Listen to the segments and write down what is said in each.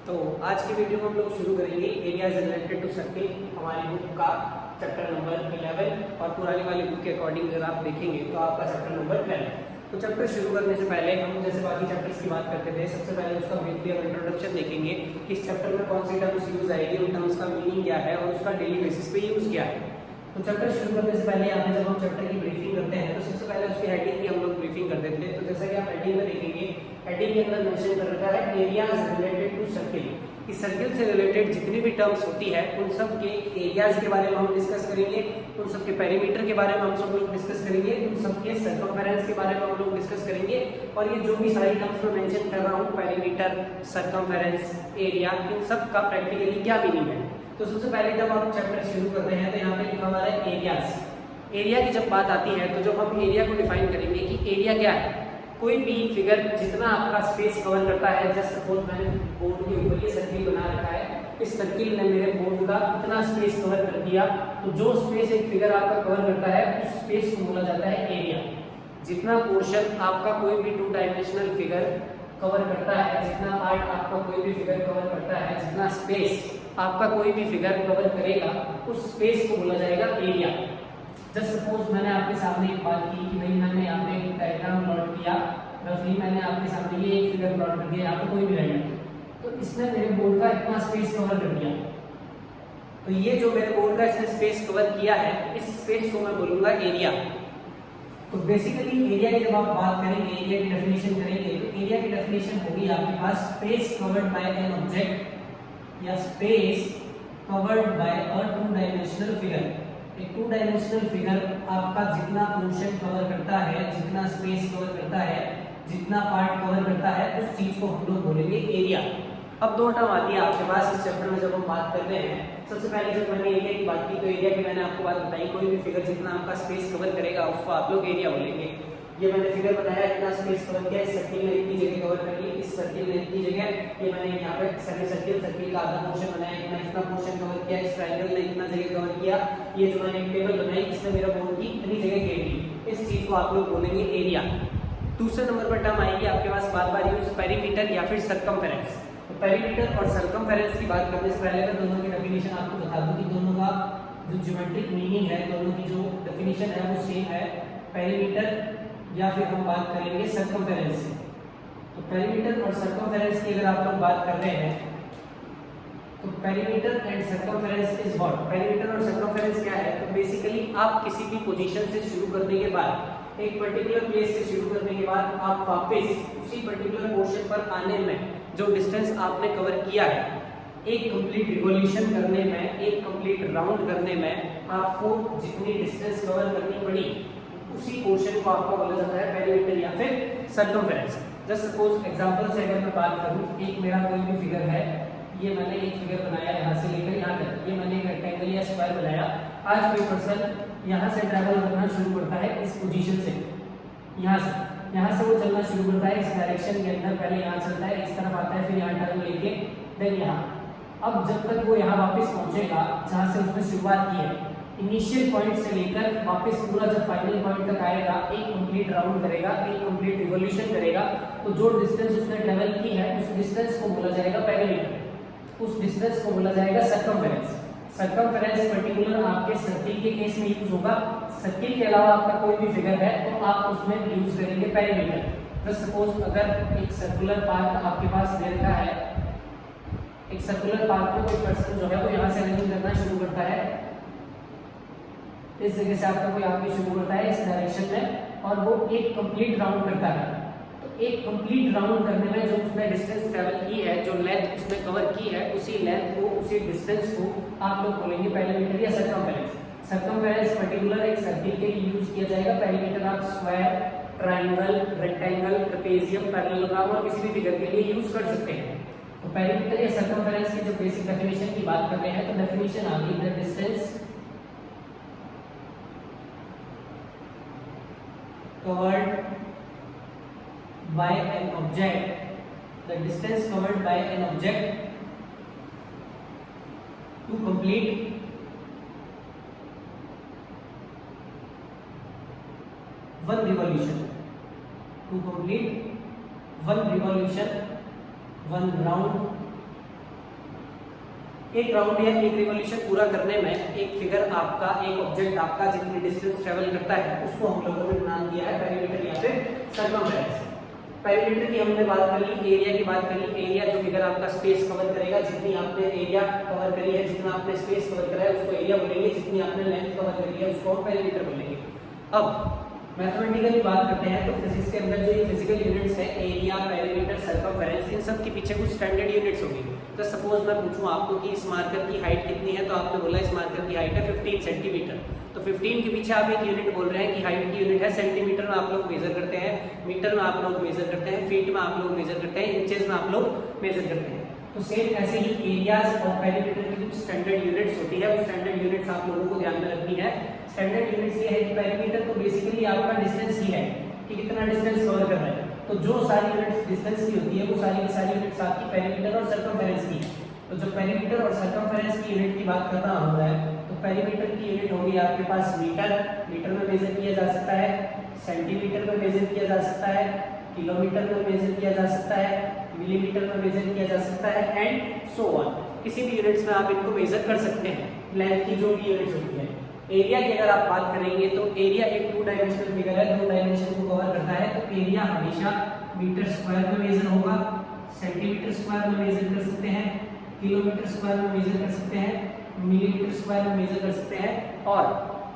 तो आज की वीडियो में हम लोग शुरू करेंगे एरियाज रिलेटेड टू सर्किल, हमारी बुक का चैप्टर नंबर 11 और पुरानी वाली बुक के अकॉर्डिंग अगर आप देखेंगे तो आपका चैप्टर नंबर 12। तो चैप्टर शुरू करने से पहले हम जैसे बाकी चैप्टर्स की बात करते थे, सबसे पहले उसका ब्रीफली हम इंट्रोडक्शन देखेंगे कि इस चैप्टर में कौन सी टर्म्स यूज आएगी, उन टर्म्स का मीनिंग क्या है और उसका डेली बेसिस पे यूज क्या है। तो चैप्टर शुरू करने से पहले यहाँ पे जब हम चैप्टर की ब्रीफिंग करते हैं तो सबसे पहले उसकी हेडिंग की हम लोग ब्रीफिंग कर देते हैं। तो जैसा कि आप हेडिंग में देखेंगे, हेडिंग के अंदर मेंशन कर रखा है एरियाज रिलेटेड टू सर्किल। इस सर्किल से रिलेटेड जितनी भी टर्म्स होती है उन सब के एरियाज के बारे में हम डिस्कस करेंगे, उन सब के पेरीमीटर के बारे में हम सब लोग डिस्कस करेंगे, उन सब के सर्कमफेरेंस के बारे में हम लोग डिस्कस करेंगे। और ये जो भी सारी टर्म्स मैं मेंशन कर रहा हूँ, पेरीमीटर, सर्कमफेरेंस, एरिया, इन सब का प्रैक्टिकली क्या मीनिंग है। तो सबसे पहले जब आप चैप्टर शुरू करते हैं तो यहाँ पे लिखा हुआ है एरियाज। एरिया की जब बात आती है तो जब हम एरिया को डिफाइन करेंगे कि एरिया क्या है, कोई भी फिगर जितना आपका स्पेस कवर करता है, जस्ट सपोज मैंने बोर्ड के ऊपर ये सर्किल बना रखा है, इस सर्किल ने मेरे बोर्ड का इतना स्पेस कवर कर दिया, तो जो स्पेस एक फिगर आपका कवर करता है उस स्पेस को बोला जाता है एरिया। जितना पोर्शन आपका कोई भी 2 डायमेंशनल फिगर कवर करता है, जितना पार्ट आपका कोई भी फिगर कवर करता है, जितना स्पेस आपका कोई भी फिगर कवर करेगा, उस स्पेस को बोला जाएगा एरिया। जस्ट सपोज मैंने आपके सामने एक बात की कि भाई मैंने यहाँ पे एक डायग्राम प्लॉट किया, रफली मैंने आपके सामने ये एक फिगर प्लॉट कर दिया, यहाँ पे कोई भी रैंडम, तो इसने मेरे बोर्ड का इतना स्पेस कवर कर दिया। तो ये जो मेरे बोर्ड का इसने स्पेस कवर किया है, इस स्पेस को मैं बोलूंगा एरिया। तो बेसिकली एरिया की जब आप बात करेंगे, एरिया की डेफिनेशन करेंगे, तो एरिया की डेफिनेशन होगी आपके पास space covered by an object या space covered by a 2 dimensional figure. एक 2 डायमेंशनल फिगर आपका जितना पोर्शन कवर करता है, जितना स्पेस कवर करता है, जितना पार्ट कवर करता है, उस चीज को हम लोग बोलेंगे एरिया। अब 2 टर्म आती है आपके पास इस चैप्टर में जब हम बात कर रहे हैं। सबसे पहले जब मैंने एरिया की बात की तो एरिया की मैंने आपको बात बताई, कोई भी फिगर जितना आपका स्पेस कवर करेगा उसको आप लोग एरिया बोलेंगे। ये मैंने फिगर बताया इतना स्पेस कवर किया, इस सर्किल ने इतनी जगह कवर कर ली, इस सर्किल ने इतनी जगह, ये मैंने यहाँ पे सर्किल का आधा पोर्शन बनाया, इतना पोर्शन कवर किया, इस ट्रायंगल ने इतना जगह कवर किया, ये जो मैंने एक टेबल बनाई इसने मेरा बोर्ड की इतनी जगह घेर ली। इस चीज को आप लोग बोलेंगे एरिया। दूसरे नंबर पर टर्म आएगी आपके पास बार बार यूज पेरीमीटर या फिर सर्कमफेरेंस। तो पेरीमीटर और सर्कमफेरेंस की बात करने से पहले मैं दोनों की डेफिनेशन आपको बता दूं कि दोनों का जो ज्योमेट्रिक मीनिंग है, दोनों की जो डेफिनेशन है वो सेम है, पेरीमीटर या फिर हम बात करेंगे सर्कमफेरेंस से। तो पेरीमीटर और सर्कमफेरेंस की अगर आप लोग बात कर रहे हैं तो perimeter and circumference is what. Perimeter और सर्कमफेरेंस क्या है, तो बेसिकली आप किसी भी पोजीशन से शुरू करने के बाद, एक पर्टिकुलर प्लेस से शुरू करने के बाद आप वापस उसी पर्टिकुलर पोर्शन पर आने में जो डिस्टेंस आपने कवर किया है, एक कंप्लीट रिवॉल्यूशन करने में, एक कंप्लीट राउंड करने में आपको जितनी डिस्टेंस कवर करनी पड़ी, उसी पोर्शन को आपका बोला जाता है पेरीमीटर या फिर सर्कमफेरेंस। जस्ट सपोज एग्जांपल से अगर मैं बात करूं, एक मेरा कोई भी फिगर है, ये मैंने एक फिगर बनाया यहाँ से लेकर यहाँ तक, ये मैंने एक रेक्टेंगल या स्क्वायर बनाया। आज कोई पर्सन यहाँ से ट्रैवल करना शुरू करता है इस पोजीशन से, यहाँ से वो चलना शुरू करता है इस डायरेक्शन के अंदर, पहले यहाँ चलता है, इस तरफ आता है, फिर यहाँ टर्न लेके देन यहाँ। अब जब तक वो यहाँ वापस पहुंचेगा जहाँ से उसने शुरुआत की है, इनिशियल पॉइंट से लेकर वापस पूरा जब फाइनल पॉइंट तक आएगा, एक कंप्लीट राउंड करेगा, एक कंप्लीट रिवॉल्यूशन करेगा, तो जो डिस्टेंस उसने ट्रेवल की है उस डिस्टेंस को बोला जाएगा पेरीमीटर, उस डिस्टेंस को बोला जाएगा सर्कमफेरेंस। सर्कमफेरेंस पर्टिकुलर आपके सर्किल के केस में यूज होगा। सर्किल के अलावा आपका कोई भी फिगर है तो आप उसमें यूज करेंगे पेरीमीटर। जस्ट सपोज अगर एक सर्कुलर पार्क आपके पास दे रखा है, एक सर्कुलर पार्क में कोई पर्सन जो है वो यहाँ से रनिंग करना शुरू करता है, इस जगह से आपका कोई आदमी शुरू करता है इस डायरेक्शन में और वो एक कंप्लीट राउंड करता है। तो एक कंप्लीट राउंड करने में जो उसने डिस्टेंस ट्रैवल की है, जो लेंथ उसने कवर की है, उसी लेंथ को, उसी डिस्टेंस को आप लोग बोलेंगे पेरीमीटर या सर्कमफेरेंस। सर्कमफेरेंस पर्टिकुलर एक सर्किल के लिए यूज किया जाएगा, पेरीमीटर आप square, triangle, rectangle, trapezium, parallelogram और किसी भी फिगर के लिए यूज कर सकते हैं। तो पेरीमीटर या सर्कमफेरेंस की जो बेसिक डेफिनेशन की बात कर रहे हैं, तो डेफिनेशन आ गई the distance covered by an object, the distance covered by an object to complete one revolution, one round एक राउंड या एक रिवॉल्यूशन पूरा करने में एक फिगर आपका, एक ऑब्जेक्ट आपका जितनी डिस्टेंस ट्रेवल करता है उसको हम लोगों ने नाम दिया है पेरीमीटर या फिर सर्कमफेरेंस। पेरीमीटर की हमने बात कर ली, एरिया की बात कर ली। एरिया जो फिगर आपका स्पेस कवर करेगा, जितनी आपने एरिया कवर करी है, जितना आपने स्पेस कवर करा है उसको एरिया बोलेंगे, जितनी आपने लेंथ कवर करी है उसको पेरीमीटर बोलेंगे। अब मैथमेटिकली बात करते हैं तो फिजिक्स के अंदर जो ये फिजिकल यूनिट्स है, एरिया, पेरीमीटर, सर्कमफेरेंस, इन सब के पीछे कुछ स्टैंडर्ड यूनिट्स होंगी। तो सपोज मैं पूछूं आपको कि इस मार्कर की हाइट कितनी है, तो आपने बोला इस मार्कर की हाइट है 15 सेंटीमीटर। तो 15 के पीछे आप एक यूनिट बोल रहे हैं कि हाइट की यूनिट है सेंटीमीटर में आप लोग मेजर करते हैं, मीटर में आप लोग मेजर करते हैं, फीट में आप लोग मेजर करते हैं, इंचेस में आप लोग मेजर करते हैं। तो सेम ऐसे ही एरियाज और पेरीमीटर की कुछ स्टैंडर्ड यूनिट्स होती है, वो स्टैंडर्ड यूनिट्स आप लोगों को ध्यान में रखनी है। स्टैंडर्ड यूनिट्स ये है कि पेरीमीटर तो बेसिकली आपका डिस्टेंस ही है कि कितना डिस्टेंस कवर कर रहा है। तो जो सारी यूनिट्स डिस्टेंस की होती है वो सारी की सारी यूनिट्स आपकी पेरीमीटर और सर्कमफेरेंस की है। तो जब पेरीमीटर और सर्कमफेरेंस की यूनिट की बात करना होता है तो पेरीमीटर की यूनिट होगी आपके पास मीटर, मीटर में मेजर किया जा सकता है, सेंटीमीटर में मेजर किया जा सकता है, किलोमीटर में मेजर किया जा सकता है, मिलीमीटर में मेजर किया जा सकता है एंड सो ऑन। किसी भी यूनिट्स में आप इनको मेजर कर सकते हैं, लेंथ की जो भी यूनिट्स होती है। एरिया की अगर आप बात करेंगे तो एरिया एक 2 डायमेंशनल फिगर है, 2 डायमेंशन को कवर करता है। तो एरिया हमेशा मीटर स्क्वायर में मेजर होगा, सेंटीमीटर स्क्वायर में मेजर कर सकते हैं, किलोमीटर स्क्वायर में मेजर कर सकते हैं, मिलीमीटर स्क्वायर में मेजर कर सकते हैं। और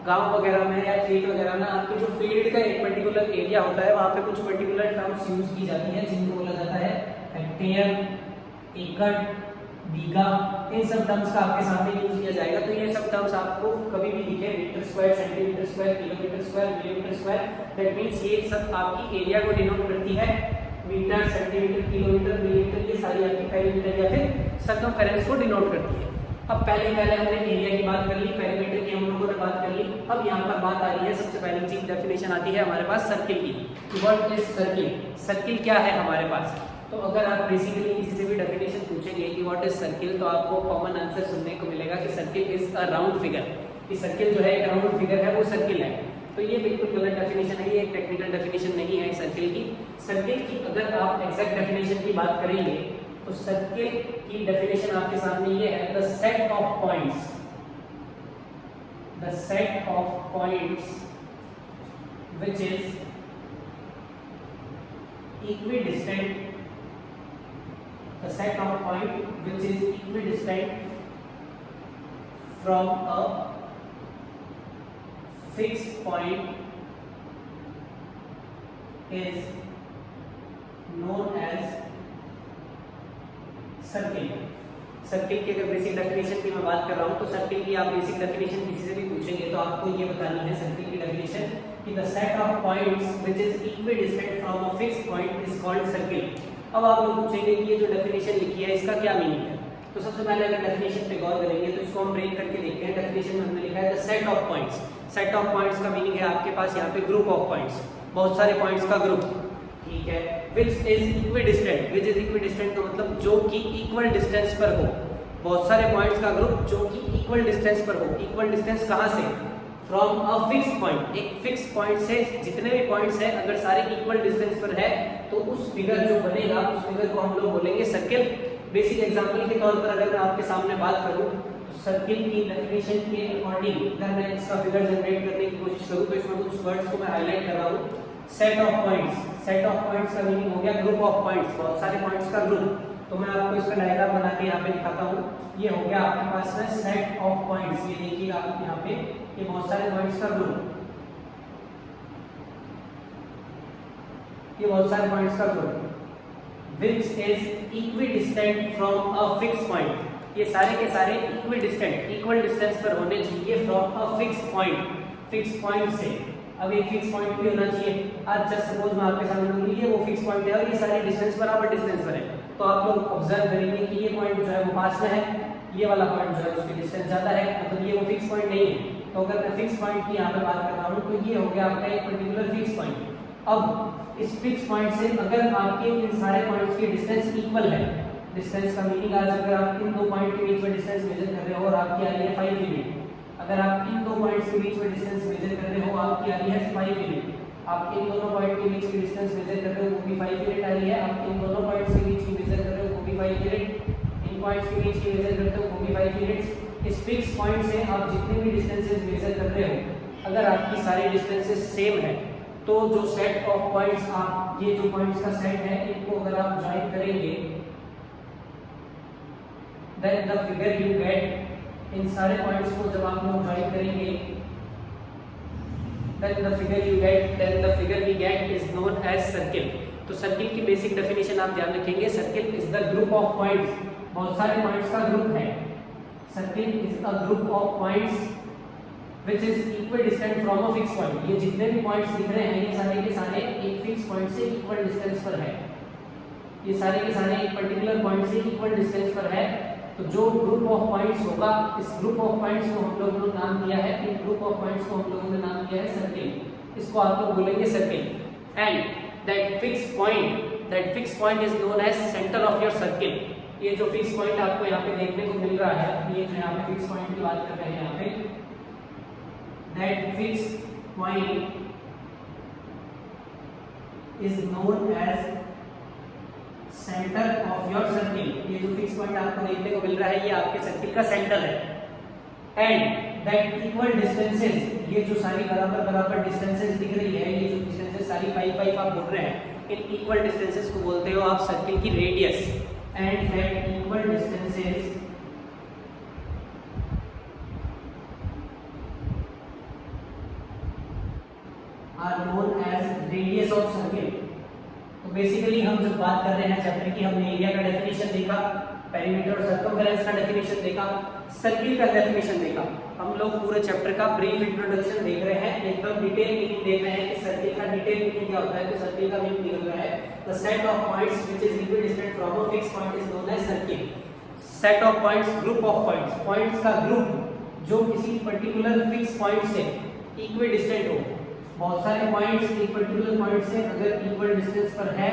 गांव वगैरह में या खेत वगैरह में आपके जो फील्ड का एक पर्टिकुलर एरिया होता है वहाँ पे कुछ पर्टिकुलर टर्म्स यूज की जाती है जिनको बोला जाता है हेक्टेयर, एकड़, बीघा। इन सब टर्म्स का आपके सामने यूज किया जाएगा। तो ये सब टर्म्स आपको कभी भी दिखे, metre square, centimetre square, kilometre square, millimetre square, that means ये सब आपकी एरिया को डिनोट करती है। मीटर, सेंटीमीटर, किलोमीटर, मिलीमीटर, ये सारी आपकी पेरीमीटर या फिर सर्कमफेरेंस को डिनोट करती है। अब पहले हमने एरिया की बात कर ली, पेरीमीटर की हम लोगों ने बात कर ली। अब यहाँ पर बात आ रही है, सबसे पहली चीज डेफिनेशन आती है हमारे पास सर्किल की। What is circle? सर्किल क्या है हमारे पास? तो अगर आप बेसिकली किसी से भी डेफिनेशन पूछेंगे कि व्हाट इज सर्किल, तो आपको कॉमन आंसर सुनने को मिलेगा कि circle is a round figure. कि सर्किल जो है एक राउंड फिगर है, वो सर्किल है। तो ये बिल्कुल गलत डेफिनेशन है, ये एक टेक्निकल डेफिनेशन नहीं है सर्किल की। सर्किल की अगर आप एग्जैक्ट डेफिनेशन की बात करेंगे तो सर्किल की डेफिनेशन आपके सामने ये है, the set of points, the set of points which is equidistant, the set of point which is equidistant from a fixed point is known as circle. Circle की अगर बेसिक डेफिनेशन की मैं बात कर रहा हूँ तो सर्किल की आप बेसिक डेफिनेशन किसी से भी पूछेंगे तो आपको ये बतानी है सर्किल की डेफिनेशन कि the set of points which is equidistant from a fixed point is called circle. अब आप लोग पूछेंगे कि ये जो डेफिनेशन लिखी है इसका क्या मीनिंग है। तो सबसे पहले अगर डेफिनेशन पे गौर करेंगे तो इसको हम ब्रेक करके देखते हैं। डेफिनेशन में हमने लिखा है the set of points. Set of points का मीनिंग है आपके पास यहाँ पे ग्रुप ऑफ पॉइंट्स, बहुत सारे पॉइंट्स का ग्रुप, ठीक है। which is equidistant, which is equidistant का मतलब जो कि इक्वल डिस्टेंस पर हो, बहुत सारे पॉइंट्स का ग्रुप जो कि इक्वल डिस्टेंस पर हो। इक्वल डिस्टेंस कहाँ से? फ्रॉम अ फिक्स्ड पॉइंट, एक फिक्स पॉइंट से जितने भी पॉइंट्स हैं अगर सारे इक्वल डिस्टेंस पर है तो उस फिगर जो बनेगा उस फिगर को हम लोग बोलेंगे सर्किल। बेसिक एग्जांपल के तौर पर अगर मैं आपके सामने बात करूं तो सर्किल की डेफिनेशन के अकॉर्डिंग अगर मैं इसका फिगर जनरेट करने की कोशिश करूं तो इसमें कुछ वर्ड्स को मैं हाईलाइट कर रहा हूं। Set of points, set of points का मीनिंग हो गया ग्रुप ऑफ पॉइंट्स, बहुत सारे पॉइंट्स का ग्रुप। तो मैं आपको इसका डायग्राम बना के यहाँ पे दिखाता हूँ। ये हो गया आपके पास में सेट ऑफ पॉइंट्स, ये देखिएगा आप यहाँ पे, ये बहुत सारे पॉइंट्स का ग्रुप, ये बहुत सारे पॉइंट्स का group which is equidistant from a fixed point। ये सारे के सारे इक्विडिस्टेंट, इक्वल डिस्टेंस पर होने चाहिए from a fixed point, fixed point से। अब एक फिक्स पॉइंट भी होना चाहिए। आज जस्ट सपोज मैं आपके सामने बोलूँ ये वो फिक्स पॉइंट है और ये सारे डिस्टेंस बराबर डिस्टेंस पर है, तो आप लोग ऑब्जर्व करेंगे कि ये पॉइंट जो है वो पास में है, ये वाला पॉइंट जो है उसकी डिस्टेंस ज्यादा है, मतलब ये वो फिक्स पॉइंट नहीं है। तो अगर मैं फिक्स पॉइंट की यहाँ पे बात कर रहा हूँ तो ये हो गया आपका एक पर्टिकुलर फिक्स पॉइंट। अब इस फिक्स पॉइंट से अगर आपके इन सारे पॉइंट्स की डिस्टेंस इक्वल है, डिस्टेंस का मीनिंग आज अगर आप इन दो पॉइंट के बीच में डिस्टेंस मेजर कर रहे हो और आपकी आ रही है 5 यूनिट, अगर आप इन दो पॉइंट्स के बीच में डिस्टेंस मेजर कर रहे हो आपकी आ रही है 5 यूनिट, आप इन दोनों पॉइंट के बीच की डिस्टेंस मेजर कर रहे हो वो भी 5 यूनिट आ रही है, आप इन दोनों पॉइंट्स के बीच की मेजर कर रहे हो वो भी 5 यूनिट, इन पॉइंट्स के बीच की मेजर करते हो वो भी 5 यूनिट्स। इस फिक्स पॉइंट से आप जितने भी डिस्टेंसेस मेजर कर रहे हो अगर आपकी सारी डिस्टेंसेस सेम है तो जो सेट ऑफ पॉइंट्स आप ये जो पॉइंट्स का सेट है इनको अगर आप ज्वाइन करेंगे then the figure you get, इन सारे पॉइंट्स को जब आप लोग ज्वाइन करेंगे then the figure we get is known as circle. तो सर्किल की बेसिक डेफिनेशन आप ध्यान रखेंगे, circle is the group of points, बहुत सारे पॉइंट्स का ग्रुप है। Circle is a group of points which is equidistant from a fixed point। ये जितने भी पॉइंट्स दिख रहे हैं ये सारे के सारे एक फिक्स पॉइंट से इक्वल डिस्टेंस पर है, ये सारे के सारे एक पर्टिकुलर पॉइंट से इक्वल डिस्टेंस पर है। तो जो ग्रुप ऑफ पॉइंट्स होगा इस ग्रुप ऑफ पॉइंट्स को हम लोगों ने नाम दिया है, इन ग्रुप ऑफ पॉइंट्स को हम लोगों ने नाम दिया है सर्किल, इसको आप लोग बोलेंगे circle. And that fix point is known as centre of your circle. ये जो फिक्स पॉइंट आपको यहाँ पे देखने को मिल रहा है, ये जो यहाँ पे फिक्स पॉइंट की बात कर रहे हैं यहाँ पे, that fixed point is known as center of your circle। ये जो फिक्स पॉइंट आपको देखने को मिल रहा है ये आपके सर्किल का सेंटर है। एंड दैट इक्वल डिस्टेंसेस, ये जो सारी बराबर डिस्टेंसेस दिख रही है, ये जो डिस्टेंसेस सारी 5 आप बोल रहे हैं, इन इक्वल डिस्टेंसेस को बोलते हो आप सर्किल की radius. And that equal distances are known as radius of circle। तो बेसिकली हम जब बात कर रहे हैं चैप्टर की, हमने एरिया का डेफिनेशन देखा, पेरीमीटर और सर्कमफेरेंस का डेफिनेशन देखा, सर्किल का डेफिनेशन देखा, हम लोग पूरे चैप्टर का ब्रीफ इंट्रोडक्शन देख रहे हैं, एकदम डिटेल मीनिंग देख रहे हैं कि सर्किल का डिटेल मीनिंग क्या होता है। तो सर्किल का मीनिंग निकल रहा है the set of points which is equidistant from a fix point is known as circle. Set of points, group of points, points का ग्रुप जो किसी पर्टिकुलर फिक्स पॉइंट से इक्विडिस्टेंट हो। बहुत सारे पॉइंट्स एक पर्टिकुलर पॉइंट से अगर इक्वल डिस्टेंस पर है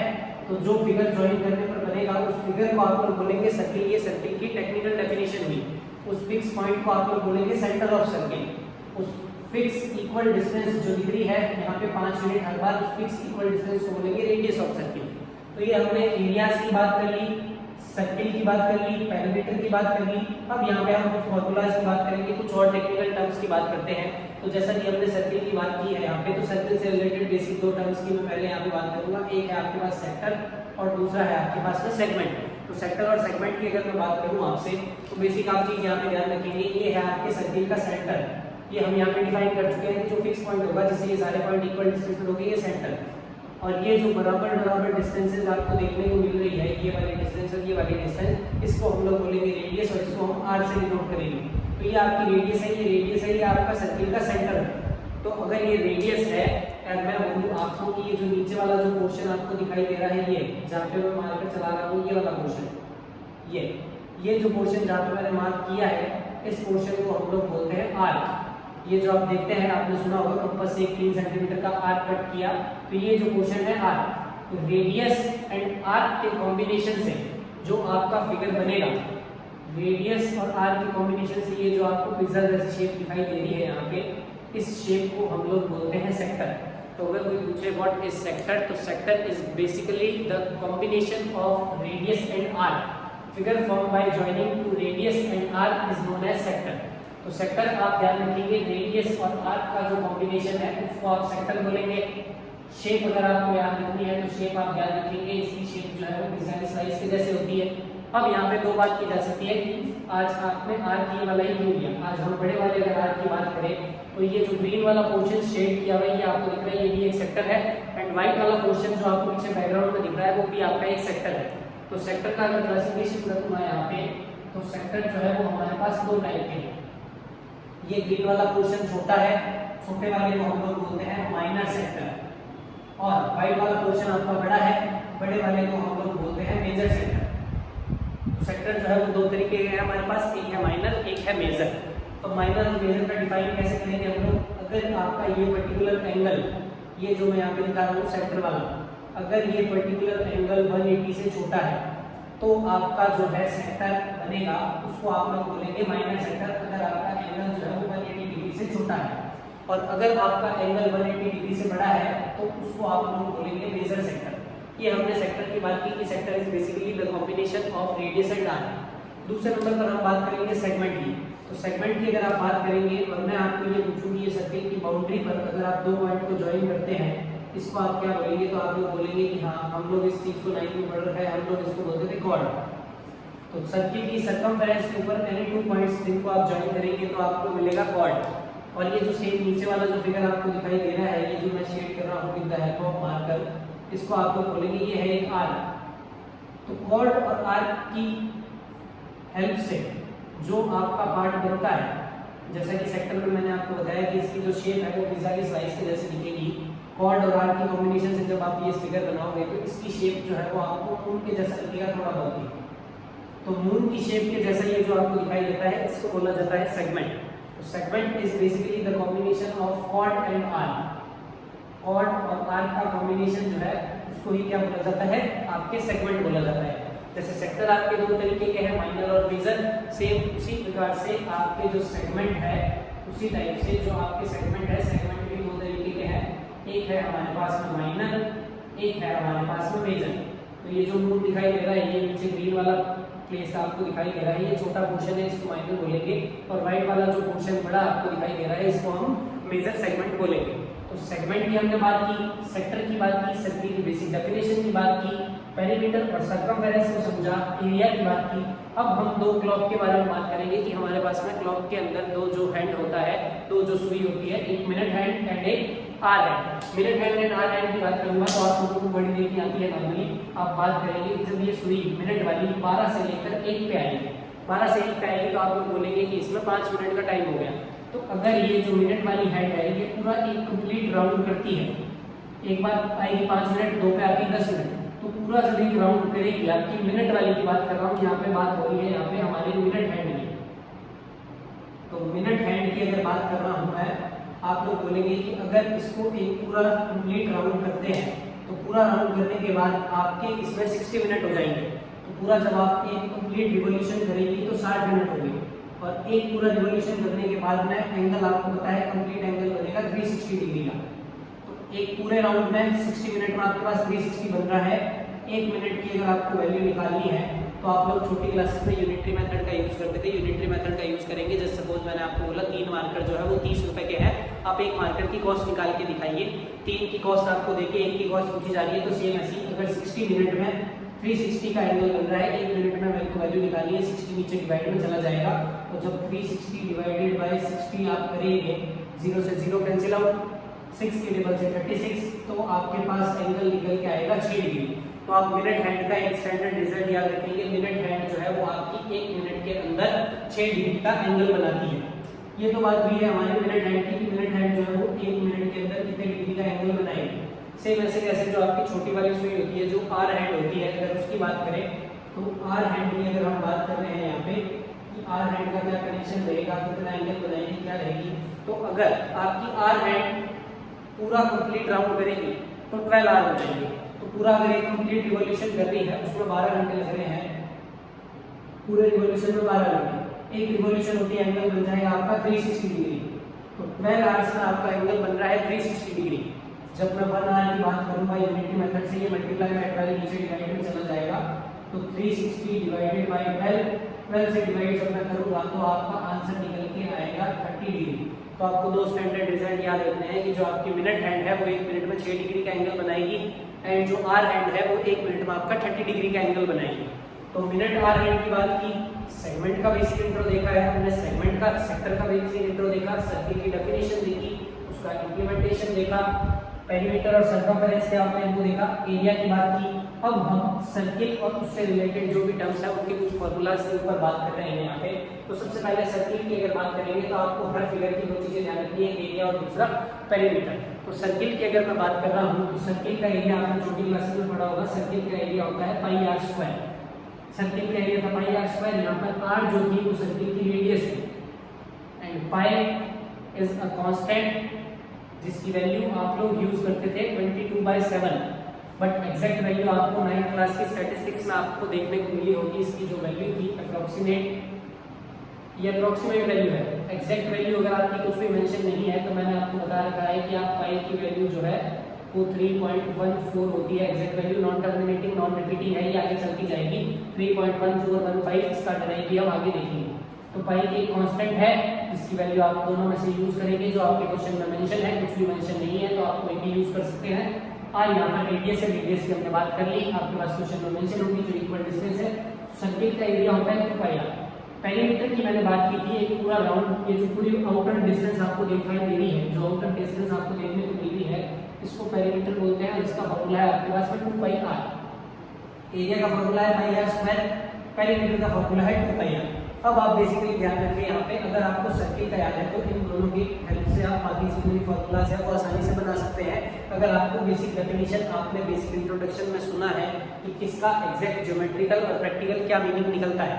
तो जो फिगर ज्वाइन करने पर बनेगा उस फिगर को आप लोग बोलेंगे सर्किल। ये सर्किल की टेक्निकल डेफिनेशन हुई। उस फिक्स पॉइंट को आप लोग बोलेंगे सेंटर ऑफ सर्किल। उस फिक्स इक्वल डिस्टेंस जो दिख रही है यहाँ पे 5 यूनिट हर बार, उस फिक्स इक्वल डिस्टेंस को बोलेंगे रेडियस ऑफ सर्किल। तो ये हमने एरियाज की बात कर ली, सर्किल की बात कर ली, पेरीमीटर की बात कर ली। अब यहाँ पे हम कुछ फॉर्मूलाज की बात करेंगे, कुछ और टेक्निकल टर्म्स की बात करते हैं। तो जैसा कि हमने सर्किल की बात की है यहाँ पे, तो सर्किल से रिलेटेड बेसिक 2 टर्म्स की मैं पहले यहाँ पे बात करूंगा। एक है आपके पास सेक्टर और दूसरा है आपके पास में सेगमेंट। तो सेक्टर और सेगमेंट की अगर मैं बात करूँ आपसे तो बेसिक आप चीज यहाँ पे ध्यान रखेंगे, ये है आपके सर्किल का सेंटर। ये हम यहाँ पे डिफाइन कर चुके हैं कि जो फिक्स पॉइंट होगा जिससे ये सारे पॉइंट इक्वल डिस्टेंस पर होंगे, ये सेंटर। और ये जो बराबर डिस्टेंसेस आपको देखने को मिल रही है, ये वाली डिस्टेंस और ये वाली डिस्टेंस, इसको हम लोग बोलेंगे रेडियस और इसको हम आर से डिनोट करेंगे। तो ये आपकी रेडियस है, ये रेडियस है, ये आपका सर्किल का सेंटर है। तो अगर ये रेडियस है और मैं बोलूँ आपको कि ये जो नीचे वाला जो पोर्शन आपको दिखाई दे रहा है, ये जहाँ पे मैं मार्कर चला रहा हूँ, ये वाला पोर्शन, ये जो पोर्शन जहाँ पे मैंने मार्क किया है, इस पोर्शन को हम लोग बोलते हैं आर्क। ये जो आप देखते हैं, आपने सुना होगा कंपास से 3 सेंटीमीटर का आर्क कट किया, तो ये जो पोर्शन है आर्क। तो रेडियस एंड आर्क के कॉम्बिनेशन से जो आपका फिगर बनेगा, रेडियस और आर्क के कॉम्बिनेशन से ये जो आपको पिज्जा जैसी शेप दिखाई दे रही है यहाँ पे, इस शेप को हम लोग बोलते हैं सेक्टर। तो अगर कोई पूछे व्हाट इज सेक्टर, तो sector is basically the combination of radius and arc. Figure form by joining two radius and arc is known as sector. तो सेक्टर आप ध्यान रखेंगे, रेडियस और आर्क का जो कॉम्बिनेशन है उसको आप सेक्टर बोलेंगे। शेप अगर आपको याद रखनी है तो शेप आप ध्यान रखेंगे, इसकी शेप जो है वो पिज्जा स्लाइस के जैसे होती है। अब यहाँ पे 2 बात की जा सकती है कि आज आपने आर्क ये वाला ही क्यों लिया। आज हम बड़े वाले अगर आर्क की बात करें तो ये जो ग्रीन वाला पोर्शन शेड किया हुआ है, ये आपको दिख रहा है, ये भी एक सेक्टर है। एंड व्हाइट वाला पोर्शन जो आपको पीछे बैकग्राउंड में दिख रहा है वो भी आपका एक सेक्टर है। तो सेक्टर का अगर क्लासिफिकेशन करूँ यहाँ पे, तो सेक्टर जो है वो हमारे पास 2 टाइप के हैं। ये ग्रीन वाला पोर्शन छोटा है, छोटे वाले को हम लोग बोलते हैं माइनर सेक्टर, और व्हाइट वाला पोर्शन आपका बड़ा है, बड़े वाले को हम लोग बोलते हैं मेजर सेक्टर। सेक्टर जो है वो 2 तरीके के हैं हमारे पास, एक है माइनर, एक है मेजर। तो माइनर और मेजर का डिफाइन कैसे करेंगे हम लोग, अगर आपका ये पर्टिकुलर एंगल, ये जो मैं यहाँ पे दिखा रहा हूँ सेक्टर वाला, अगर ये पर्टिकुलर एंगल 180 से छोटा है तो आपका जो है सेक्टर बनेगा, उसको आप लोग बोलेंगे माइनर सेक्टर। अगर आपका एंगल जो है वो 180 डिग्री से छोटा है, और अगर आपका एंगल 180 डिग्री से बड़ा है तो उसको आप लोग बोलेंगे मेजर सेक्टर। ये हमने सेक्टर की बात की कि sector is basically the combination of radius and arc. दूसरे नंबर पर हम बात करेंगे सेगमेंट की। तो सेगमेंट की अगर आप बात करेंगे और मैं आपको ये पूछूंगी ये सर्किल की बाउंड्री पर अगर आप दो पॉइंट को ज्वाइन करते हैं, इसको आप क्या बोलेंगे? तो आप लोग बोलेंगे कि हाँ हम लोग इस चीज को 9 में पढ़ रखा है, हम लोग इसको बोलते थे कॉर्ड। तो सर्किल की सर्कमफेरेंस के ऊपर एनी 2 पॉइंट्स जिनको आप ज्वाइन करेंगे तो आपको मिलेगा कॉर्ड। और ये जो सेम नीचे वाला जो फिगर आपको दिखाई दे रहा है, ये जो मैं शेड कर रहा हूँ with the help of marker, इसको आप लोग बोलेंगे ये है एक आर्क। तो कॉर्ड और आर्क की हेल्प से जो आपका पार्ट बनता है, जैसा कि सेक्टर में मैंने आपको बताया कि इसकी जो शेप है वो पिज्जा की स्लाइस के जैसे दिखेगी। कॉर्ड और आर्क की कॉम्बिनेशन से जब आप ये फिगर बनाओगे तो इसकी शेप जो है वो आपको मून के जैसा दिखेगा थोड़ा बहुत ही। तो मून की शेप के जैसा ये जो आपको दिखाई देता है इसको बोला जाता है सेगमेंट। तो segment is basically the combination of chord and arc. Chord और आर्क का कॉम्बिनेशन जो है उसको ही क्या बोला जाता है? आपके सेगमेंट बोला जाता है। जैसे सेक्टर आपके दो तरीके के हैं, माइनर और मेजर, सेम उसी प्रकार से आपके जो सेगमेंट है उसी टाइप से जो आपके सेगमेंट है, सेगमेंट भी दो तरीके के हैं। एक है हमारे पास में माइनर, एक है हमारे पास में मेजर। तो ये जो मून दिखाई दे रहा है, ये नीचे ग्रीन वाला प्लेस आपको दिखाई दे रहा है, ये छोटा पोर्शन है, इसको माइनर बोलेंगे। और व्हाइट वाला जो पोर्शन बड़ा आपको दिखाई दे रहा है इसको हम मेजर सेगमेंट बोलेंगे। तो सेगमेंट की हमने बात की, सेक्टर की बात की, सर्किल की बेसिक डेफिनेशन की बात की, पेरीमीटर और सर्कमफेरेंस को समझा, एरिया की बात की। अब हम दो क्लॉक के बारे में बात करेंगे कि हमारे पास में क्लॉक के अंदर दो जो हैंड होता है, दो जो सुई होती है, एक मिनट हैंड एंड एक hour hand. Minute hand and hour hand की बात करूंगा तो आप लोगों को बड़ी देखनी आती है नॉर्मली। आप बात करेंगे कि जब ये सुई मिनट वाली 12 से लेकर 1 पे आएगी, 12 से 1 पे आएगी तो आप लोग बोलेंगे कि इसमें 5 मिनट का टाइम हो गया। तो अगर ये जो मिनट वाली हैंड है ये पूरा एक कंप्लीट राउंड करती है, एक बार आएगी 5 मिनट, 2 पे आती 10 मिनट, तो पूरा जब एक राउंड करेगी, आपकी मिनट वाली की बात कर रहा हूँ, यहाँ पे बात हो रही है यहाँ पे हमारी मिनट हैंड की। तो मिनट हैंड की अगर बात कर रहा हूँ मैं, आप लोग बोलेंगे कि अगर इसको एक पूरा कंप्लीट राउंड करते हैं तो पूरा राउंड करने के बाद आपके इसमें 60 मिनट हो जाएंगे। तो पूरा जब आप एक कंप्लीट रिवॉल्यूशन करेंगे तो 60 मिनट होगी। और एक पूरा रिवॉल्यूशन करने के बाद में एंगल आपको पता है कंप्लीट एंगल बनेगा 360 डिग्री का। तो एक पूरे राउंड में 60 मिनट में आपके पास 360 बन रहा है। 1 मिनट की अगर आपको वैल्यू निकालनी है तो आप लोग छोटी क्लासेस में यूनिटरी मेथड का यूज करते थे, यूनिटरी मेथड का यूज करेंगे। जैसे सपोज मैंने आपको बोला 3 मार्कर जो है वो 30 रुपए के हैं, आप एक मार्कर की कॉस्ट निकाल के दिखाइए। 3 की कॉस्ट आपको देके 1 की कॉस्ट पूछी जा रही है, तो सेम ऐसी अगर 60 मिनट में 360 का एंगल बन रहा है, 1 मिनट में मेरे को वैल्यू निकालनी है, 60 नीचे डिवाइड में चला जाएगा। तो जब 360 डिवाइडेड बाय 60 आप करेंगे, 0 से 0 कैंसिल आउट, 6 के टेबल से 36, तो आपके पास एंगल निकल के आएगा 6 डिग्री। तो आप मिनट हैंड का एक स्टैंडर्ड रिजल्ट याद रखेंगे, मिनट हैंड जो है वो आपकी 1 मिनट के अंदर 6 डिग्री का एंगल बनाती है। ये तो बात हुई है हमारे मिनट हैंड की, मिनट हैंड जो है वो 1 मिनट के अंदर कितने डिग्री का एंगल बनाएगी। सेम ऐसे कैसे जो आपकी छोटी वाली सुई होती है, जो आर हैंड होती है, अगर उसकी बात करें तो आर हैंड की अगर हम बात कर रहे हैं यहाँ पे कि आर हैंड का क्या कनेक्शन रहेगा, कितना एंगल बनाएगी, क्या रहेगी। तो अगर आपकी आर हैंड पूरा कंप्लीट राउंड करेगी तो 12 आर हो जाएंगे। तो पूरा अगर एक कंप्लीट रिवॉल्यूशन कर रही है उसमें 12 घंटे लग रहे हैं, पूरे रिवॉल्यूशन में 12 घंटे। एक रिवॉल्यूशन होती है, एंगल बन जाएगा आपका 360 डिग्री। तो 12 आवर्स में आपका एंगल बन रहा है 360 डिग्री। जब मैं 1 आवर की बात करूंगा यूनिटी मेथड से, ये मल्टीप्लाई बाय 12 नीचे डिवाइड में चला जाएगा। तो 360 डिवाइडेड बाय 12 से डिवाइड जब मैं करूंगा तो आपका आंसर निकल के आएगा 30 डिग्री। तो आपको दो स्टैंडर्ड रिजल्ट याद रखने हैं कि जो आपकी मिनट हैंड है वो 1 मिनट में 6 डिग्री का एंगल बनाएगी, एंड जो आर हैंड है वो 1 मिनट में आपका 30 डिग्री का एंगल बनाएगी। तो मिनट आर हैंड की बात की, सेगमेंट का बेसिक इंट्रो देखा है हमने, सेगमेंट का सेक्टर का बेसिक इंट्रो देखा, सर्किल की डेफिनेशन देखी, उसका इम्प्लीमेंटेशन देखा, पेरीमीटर और सर्कमफेरेंस के आपने इनको देखा, एरिया की बात की। अब हम सर्किल और उससे रिलेटेड जो भी टर्म्स है उनके कुछ फॉर्मूलाज के ऊपर बात कर रहे हैं यहाँ पे। तो सबसे पहले सर्किल की अगर बात करेंगे तो आपको हर फिगर की 2 चीजें ध्यान रखनी है, एरिया और दूसरा पेरीमीटर। तो सर्किल की अगर मैं बात कर रहा हूँ तो सर्किल का एरिया आपने छोटी क्लासेस में पढ़ा होगा, सर्किल का एरिया होता है पाई आर स्क्वायर। सर्किल का एरिया था पाई आर स्क्वायर, यहाँ पर आर जो थी वो सर्किल की रेडियस है, and pi is a constant जिसकी वैल्यू आप लोग यूज करते थे 22/7, बट एग्जैक्ट वैल्यू आपको 9th क्लास की स्टैटिस्टिक्स में आपको देखने को मिली होगी। इसकी जो वैल्यू थी अप्रोक्सीमेट, ये अप्रोक्सीमेट वैल्यू है, एग्जैक्ट वैल्यू अगर आपकी कुछ भी मेंशन नहीं है तो मैंने आपको बता रखा है कि आप पाई की वैल्यू जो है वो 3.14 होती है exact value, non terminating non repeating है, ये आगे चलती जाएगी। 3.1415 इसका डराइव भी हम आगे देखेंगे। तो पाई की एक कांस्टेंट है जिसकी वैल्यू आप दोनों में से यूज करेंगे, जो आपके क्वेश्चन में मेंशन है, कुछ भी मेंशन नहीं है तो आप कोई भी यूज कर सकते हैं। और यहाँ पर रेडियस है, रेडियस की हमने बात कर ली, आपके पास क्वेश्चन में मेंशन होगी जो इक्वल डिस्टेंस है। सर्किल का एरिया होता है 2 पाई आर। पेरीमीटर की मैंने बात की थी, एक पूरा राउंड, ये जो पूरी आउटर डिस्टेंस आपको दिखाई दे रही है, जो आउटर डिस्टेंस आपको देखने को मिल रही है, इसको पेरीमीटर बोलते हैं। इसका फॉर्मूला है आपके पास में 2 पाई आर। एरिया का फॉर्मूला है पाई आर स्क्वायर, पेरीमीटर का फॉर्मूला है 2 पाई आर। अब आप बेसिकली ध्यान रखिए यहाँ पे, अगर आपको सर्किल का याद है तो इन दोनों की हेल्प से आप बाकी जितने भी फॉर्मूलाज है वो आसानी से बना सकते हैं। अगर आपको बेसिक डेफिनेशन, आपने बेसिक इंट्रोडक्शन में सुना है कि किसका एग्जैक्ट ज्योमेट्रिकल और प्रैक्टिकल क्या मीनिंग निकलता है।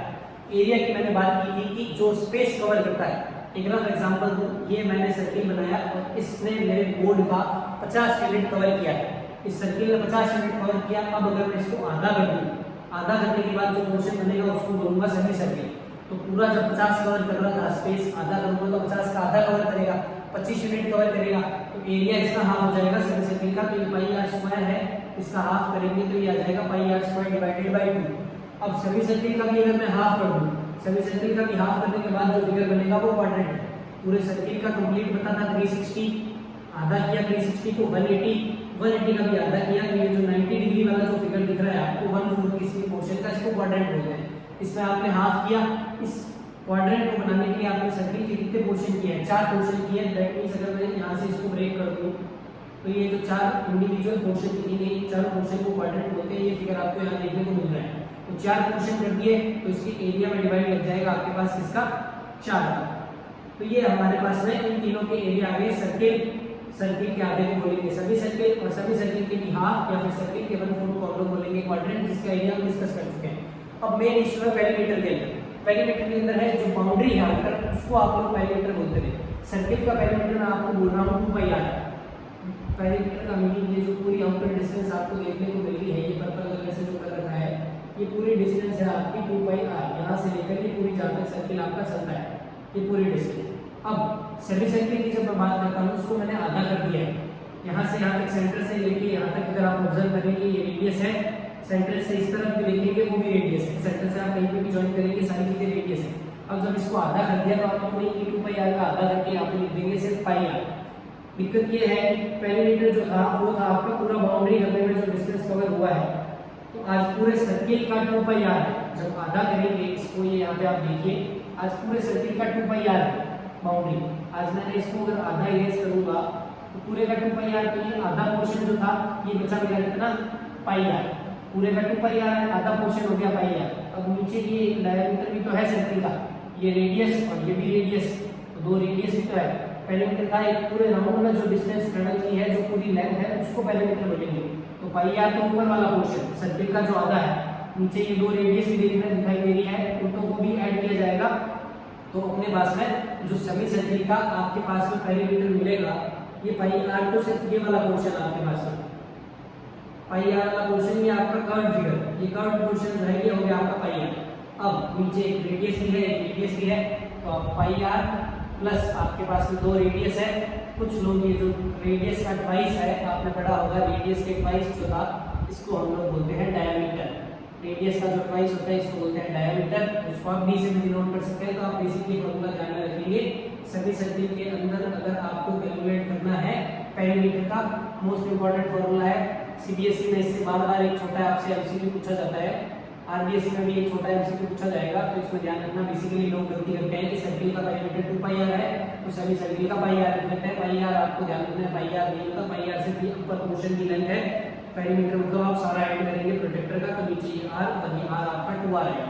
एरिया की मैंने बात की थी कि जो स्पेस कवर करता है। एक रफ एग्जांपल दूं, ये मैंने सर्किल बनाया और इसने मेरे बोर्ड का 50 यूनिट कवर किया है। इस सर्किल ने 50 यूनिट कवर किया। अब अगर मैं इसको आधा कर दूं, आधा करने के बाद जो पोर्शन बनेगा उसको बोलूंगा सेमी सर्किल। तो पूरा जब 50 कवर कर रहा था स्पेस, आधा करूंगा तो 50 का आधा कवर करेगा, 25 यूनिट कवर करेगा। तो एरिया इसका हाफ हो जाएगा सेमी सर्किल का, तो ये पाई आर स्क्वायर है, इसका हाफ करेंगे तो ये आ जाएगा पाई आर स्क्वायर डिवाइडेड बाय 2। अब सेमी सर्किल का भी अगर मैं हाफ कर दूं, सेमी सर्किल का भी हाफ करने के बाद जो फिगर बनेगा वो क्वाड्रेंट है। पूरे सर्किल का कंप्लीट पता था 360, आधा किया 360 को 180, 180 का भी आधा किया, तो ये जो 90 डिग्री वाला जो फिगर दिख रहा है आपको 1/4 किसी पोर्शन का, इसको क्वाड्रेंट बोलते हैं। इसमें आपने हाफ किया। इस क्वाड्रेंट को बनाने के लिए आपने सर्किल के कितने पोर्शन किए हैं? 4 पोर्शन किए हैं। दैट मींस अगर मैं यहाँ से इसको ब्रेक कर दूं तो ये जो 4 इंडिविजुअल पोर्शन दिए गए, चारों पोर्शन को क्वाड्रेंट बोलते हैं। ये फिगर आपको यहाँ देखने को मिल रहा है। तो 4 पोर्शन कर दिए तो इसके एरिया में डिवाइड लग जाएगा आपके पास किसका? 4 का। तो ये हमारे पास में इन तीनों के एरिया आ गए। सर्किल के आधे को बोलेंगे सभी सर्किल, और सभी सर्किल के भी हाफ, या फिर सर्किल के 1/4 को हम लोग बोलेंगे क्वाड्रेंट, जिसका एरिया हम डिस्कस कर चुके हैं। अब मेन इश्यू है पेरीमीटर के अंदर। पेरीमीटर के अंदर है जो बाउंड्री है आउटर, उसको आप लोग पेरीमीटर बोलते हैं। सर्किल का पेरीमीटर मैं आपको बोल रहा हूँ 2 पाई आर। पेरीमीटर का मीनिंग ये जो पूरी आउटर डिस्टेंस आपको देखने को मिल रही है, ये पर्पल कलर से जो कर रखा है, ये पूरी डिस्टेंस है आपकी 2 पाई आर। यहाँ से लेकर ये पूरी जहाँ तक सर्किल आपका चलता है, ये पूरी डिस्टेंस। अब सेमी सर्किल की जब मैं बात करता हूँ, उसको मैंने आधा कर दिया है। यहाँ से यहाँ तक, सेंटर से लेके यहाँ तक अगर आप ऑब्जर्व करेंगे ये रेडियस है। सेंटर से इस तरफ भी देखेंगे वो भी रेडियस है। सेंटर से आप कहीं पे भी ज्वाइन करेंगे सारी चीजें रेडियस है। अब जब इसको आधा कर दिया तो आप नहीं कि 2 पाई आर का आधा करके आप लिख देंगे सिर्फ पाई आर। दिक्कत ये है कि पेरीमीटर जो था वो था आपका पूरा बाउंड्री करने में जो डिस्टेंस कवर हुआ है। तो आज पूरे सर्किल का 2 पाई आर है। जब आधा करेंगे इसको, ये यहाँ पे आप देखिए, आज पूरे सर्किल का 2 पाई आर है बाउंड्री। आज मैंने इसको अगर आधा इरेज करूंगा तो पूरे का 2 पाई आर, तो ये आधा पोर्शन जो था ये बचा मेरा कितना? पाई आर। पूरे का 2 पाई आर है, आधा पोर्शन हो गया पाई आर। अब नीचे ये डायमीटर भी तो है सर्किल का, ये रेडियस और ये भी रेडियस, तो 2 रेडियस भी तो है। पेरीमीटर का एक पूरे राउंड में जो डिस्टेंस ट्रेवल की है, जो पूरी लेंथ है, उसको पेरीमीटर बोलेंगे। तो पाई आर तो ऊपर वाला पोर्शन सर्किल का जो आधा है, नीचे ये 2 रेडियस भी देखने दिखाई दे रही है, उनको को भी ऐड किया जाएगा। तो अपने पास में जो सेमी सर्किल का आपके पास में पेरीमीटर मिलेगा, ये पाई आर तो सिर्फ ये वाला पोर्शन आपके पास में, पाई आर वाला पोर्शन, ये आपका कर्व फिगर, ये कर्व पोर्शन जो है ये हो गया आपका पाई आर। अब नीचे एक रेडियस भी है, एक रेडियस भी है, तो पाई आर प्लस आपके पास में 2 रेडियस है। कुछ लोग ये जो रेडियस का ट्वाइस है, आपने पढ़ा होगा, रेडियस के ट्वाइस जो था इसको हम लोग बोलते हैं डायमीटर। रेडियस का जो ट्वाइस होता है इसको बोलते हैं डायमीटर। इसको आप डी से भी डिनोट कर सकते हैं। तो आप बेसिकली फॉर्मूला ध्यान में रखेंगे। सभी सर्किल के अंदर अगर आपको कैलकुलेट करना है पेरीमीटर का, मोस्ट इंपॉर्टेंट फॉर्मूला है। सीबीएसई में इससे बार-बार एक छोटा आपसे एमसीक्यू पूछा जाता है, आरबीएसई में भी एक छोटा एमसीक्यू पूछा जाएगा। तो इसमें ध्यान रखना, बेसिकली लोग गलती करते हैं कि सर्किल का पेरीमीटर 2 पाई आर है तो सभी सर्किल का पाई आर लिख लेते हैं। पाई आर आपको ध्यान रखना है, पाई आर नहीं होता। पाई आर सिर्फ ऊपर पोर्शन की लेंथ है, पेरीमीटर मतलब आप सारा ऐड करेंगे प्रोटेक्टर का, तो नीचे ये आर और ये आर आपका 2r आएगा।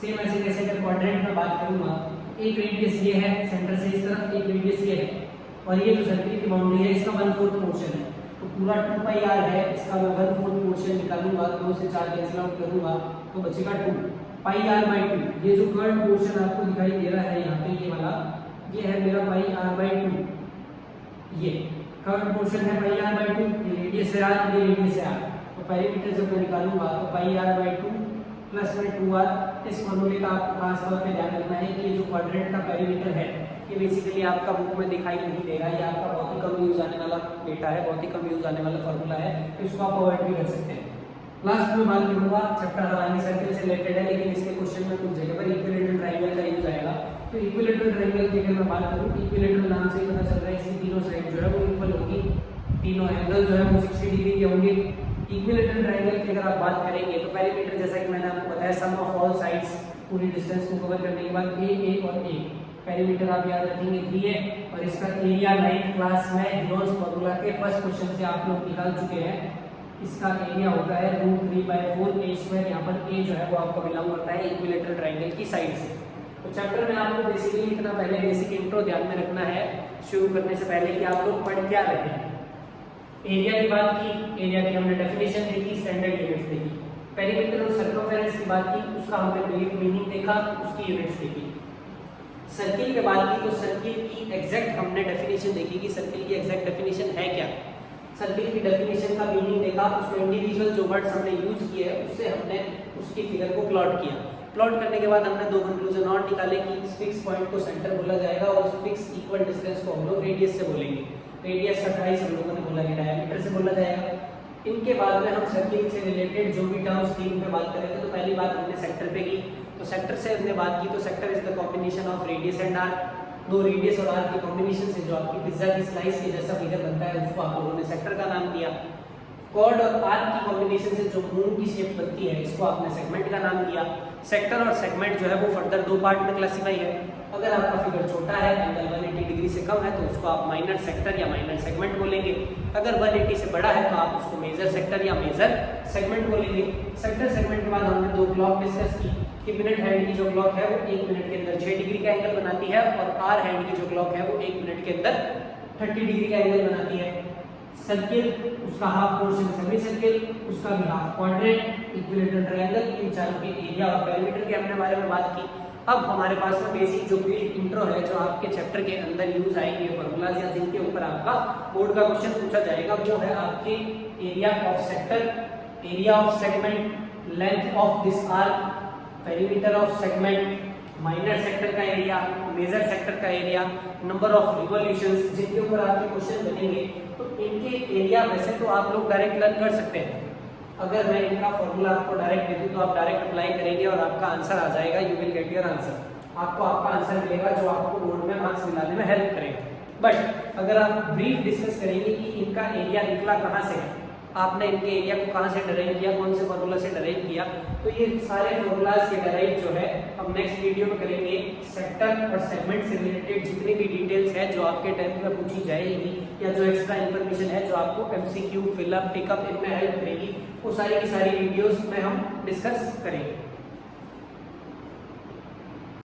सेम ऐसे कैसे अगर क्वाड्रेंट में बात करूंगा, एक रेडियस ये है सेंटर से इस तरफ, एक रेडियस ये है, और ये जो सर्किल की बाउंड्री है इसका 1/4 पोर्शन है। तो पूरा 2 पाई आर है, इसका मैं 1/4 पोर्शन निकालूंगा, 2 से 4 कैंसिल आउट करूंगा तो बचेगा 2 पाई आर बाई 2। ये जो कर्व पोर्शन आपको दिखाई दे रहा है यहाँ पे, ये वाला, ये है मेरा पाई आर बाई 2। ये कर्व पोर्शन है पाई आर बाई 2, ये रेडियस है आर, ये रेडियस है आर। तो पेरीमीटर जब मैं निकालूंगा तो पाई आर बाई 2 प्लस में 2r। इस फॉर्मूले का आपको खास तौर पे ध्यान रखना है कि ये जो क्वाड्रेंट का पेरीमीटर है ये बेसिकली आपका बुक में दिखाई नहीं देगा, ये आपका बहुत ही कम यूज आने वाला डेटा है, बहुत ही कम यूज आने वाला फॉर्मूला है, तो इसको आप अवॉइड भी कर सकते हैं। लास्ट में बात करूंगा चैप्टर हमारे सर्कल से रिलेटेड है, लेकिन इसके क्वेश्चन में कुछ जगह पर इक्विलेटरल ट्रायंगल का यूज आएगा। तो इक्विलेटरल ट्रायंगल की अगर मैं बात करूं, इक्विलेटरल नाम से पता चल रहा है इसकी तीनों साइड जो है वो इक्वल होगी, तीनों एंगल जो है वो 60 डिग्री के होंगे। इक्विलेटरल ट्रायंगल की अगर आप बात करेंगे तो पेरीमीटर जैसा कि मैंने आपको बताया सम ऑफ ऑल साइड्स, पूरी डिस्टेंस को कवर करने के बाद ए और ए, पेरीमीटर आप याद रखेंगे 3 है, और इसका एरिया 9th क्लास में हीरोज फॉर्मूला के फर्स्ट क्वेश्चन से आप लोग निकाल चुके हैं। इसका एरिया होता है √3/4 a स्क्वायर, यहाँ पर a जो है वो आपको बिलोंग करता है इक्विलेटरल ट्रायंगल की साइड से। तो चैप्टर में आपको बेसिकली इतना पहले बेसिक इंट्रो ध्यान में रखना है शुरू करने से पहले कि आप लोग पढ़ क्या रहे हैं। एरिया की बात की, एरिया की हमने डेफिनेशन देखी, स्टैंडर्ड यूनिट्स देखी। पेरीमीटर और सर्कमफेरेंस की बात की, उसका हमने ब्रीफ मीनिंग देखा, उसकी यूनिट्स देखी। सर्किल की बात की तो सर्किल की एग्जैक्ट हमने डेफिनेशन देखी कि सर्किल की एग्जैक्ट डेफिनेशन है क्या। सर्किल की डेफिनेशन का मीनिंग देखा, उसमें इंडिविजुअल जो वर्ड्स हमने यूज किए हैं उससे हमने उसकी फिगर को प्लॉट किया। प्लॉट करने के बाद हमने दो कंक्लूजन और निकाले कि इस फिक्स पॉइंट को सेंटर बोला जाएगा और उस फिक्स इक्वल डिस्टेंस को हम लोग रेडियस से बोलेंगे। रेडियस का ट्वाइस हम लोगों ने बोला कि डायमीटर से बोला जाएगा। इनके बाद में हम सर्किल से रिलेटेड जो भी टर्म्स थी उन पे बात कर रहे थे। तो पहली बात हमने सेक्टर पे की, तो सेक्टर से हमने बात की तो sector is the combination of radius and arc. दो रेडियस और आर्क के कॉम्बिनेशन से जो आपकी पिज्जा की स्लाइस के जैसा फिगर बनता है उसको आप लोगों ने सेक्टर का नाम दिया। कॉर्ड और आर्क की कॉम्बिनेशन से जो मून की शेप बनती है इसको आपने सेगमेंट का नाम दिया। सेक्टर और सेगमेंट जो है वो फर्दर दो पार्ट में क्लासिफाई है। अगर आपका फिगर छोटा है, एंगल 180 डिग्री से कम है, तो उसको आप माइनर सेक्टर या माइनर सेगमेंट बोलेंगे। अगर 180 से बड़ा है तो आप उसको मेजर सेक्टर या मेजर सेगमेंट बोलेंगे। सेक्टर सेगमेंट के बाद हमने दो क्लॉक डिस्कस की कि मिनट हैंड की जो क्लॉक है वो 1 मिनट के अंदर 6 डिग्री का एंगल बनाती है, और आर हैंड की जो क्लॉक है वो 1 मिनट के अंदर 30 डिग्री का एंगल बनाती है। सर्किल, उसका हाफ पोर्शन सेमी सर्किल, उसका भी हाफ क्वाड्रेंट, इक्विलेटरल ट्रायंगल, इन चारों के एरिया और पेरीमीटर के हमने बारे में बात की। अब हमारे पास में बेसिक जो ब्रीफ इंट्रो है जो आपके चैप्टर के अंदर यूज आएंगे फॉर्मूलाज या जिनके ऊपर आपका बोर्ड का क्वेश्चन पूछा जाएगा, वो है आपके area of sector, area of segment, length of this arc, perimeter of segment, minor sector का एरिया, मेजर सेक्टर का एरिया, नंबर ऑफ रिवॉल्यूशंस, जिनके ऊपर आपके क्वेश्चन बनेंगे। तो इनके एरिया वैसे तो आप लोग डायरेक्ट लर्न कर सकते हैं। अगर मैं इनका फॉर्मूला आपको डायरेक्ट दे दूं तो आप डायरेक्ट अप्लाई करेंगे और आपका आंसर आ जाएगा, you will get your answer. आपको आपका आंसर मिलेगा जो आपको बोर्ड में मार्क्स दिलाने में हेल्प करेगा। बट अगर आप ब्रीफ डिस्कस करेंगे कि इनका एरिया निकला कहाँ से है, आपने इनके एरिया को कहाँ से डराइव किया, कौन से फॉर्मूला से डराइव किया, तो ये सारे फॉर्मूलाज के डराइव जो है हम नेक्स्ट वीडियो में करेंगे। सेक्टर और सेगमेंट से रिलेटेड जितनी भी डिटेल्स है जो आपके 10th में पूछी जाएगी या जो एक्स्ट्रा इन्फॉर्मेशन है जो आपको MCQ, फिलअप, टिकअप इनमें हेल्प करेगी, वो सारी की सारी वीडियोस में हम डिस्कस करेंगे।